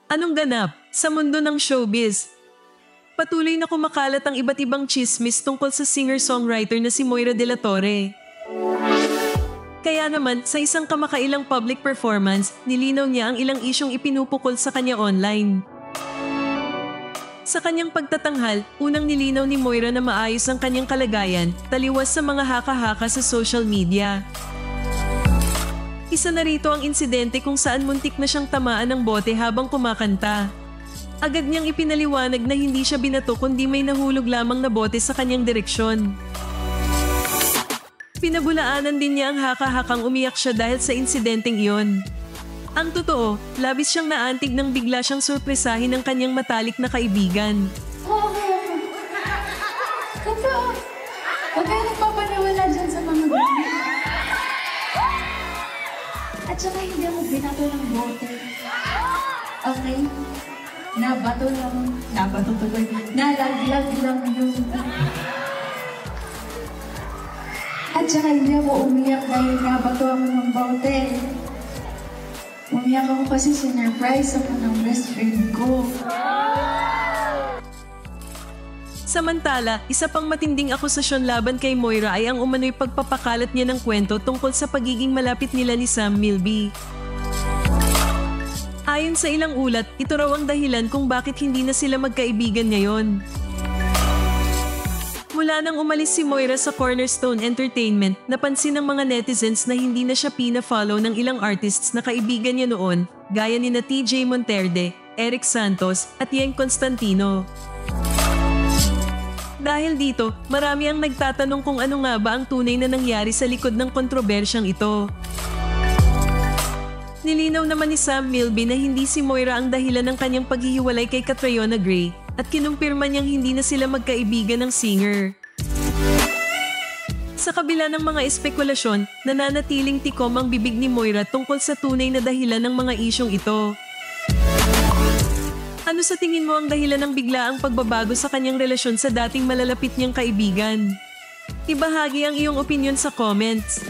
Anong ganap sa mundo ng showbiz? Patuloy na kumakalat ang iba't ibang chismis tungkol sa singer-songwriter na si Moira de la Torre. Kaya naman, sa isang kamakailang public performance, nilinaw niya ang ilang isyong ipinupukol sa kanya online. Sa kanyang pagtatanghal, unang nilinaw ni Moira na maayos ang kanyang kalagayan, taliwas sa mga haka-haka sa social media. Isa na rito ang insidente kung saan muntik na siyang tamaan ng bote habang kumakanta. Agad niyang ipinaliwanag na hindi siya binato kundi may nahulog lamang na bote sa kanyang direksyon. Pinabulaanan din niya ang haka-hakang umiyak siya dahil sa insidenteng iyon. Ang totoo, labis siyang naantig nang bigla siyang sorpresahin ng kanyang matalik na kaibigan. Totoo. Huwag kayo nagpapaniwala dyan sa mga gabi. At saka hindi ako binato ng bote. Okay? Nabato tuloy. Nalaglag lang yun. At saka hindi ako umiyak dahil nabato ako ng bote. Umiyak ako kasi sinurprise ako ng best friend ko. Samantala, isa pang matinding akusasyon laban kay Moira ay ang umano'y pagpapakalat niya ng kwento tungkol sa pagiging malapit nila ni Sam Milby. Ayon sa ilang ulat, ito raw ang dahilan kung bakit hindi na sila magkaibigan ngayon. Mula nang umalis si Moira sa Cornerstone Entertainment, napansin ng mga netizens na hindi na siya pina-follow ng ilang artists na kaibigan niya noon, gaya ni na TJ Monterde, Eric Santos, at Yeng Constantino. Dahil dito, marami ang nagtatanong kung ano nga ba ang tunay na nangyari sa likod ng kontrobersyang ito. Nilinaw naman ni Sam Milby na hindi si Moira ang dahilan ng kanyang paghihiwalay kay Catriona Gray at kinumpirma niyang hindi na sila magkaibigan ng singer. Sa kabila ng mga espekulasyon, nananatiling tikom ang bibig ni Moira tungkol sa tunay na dahilan ng mga isyong ito. Ano sa tingin mo ang dahilan ng biglaang pagbabago sa kanyang relasyon sa dating malalapit niyang kaibigan? Ibahagi ang iyong opinion sa comments.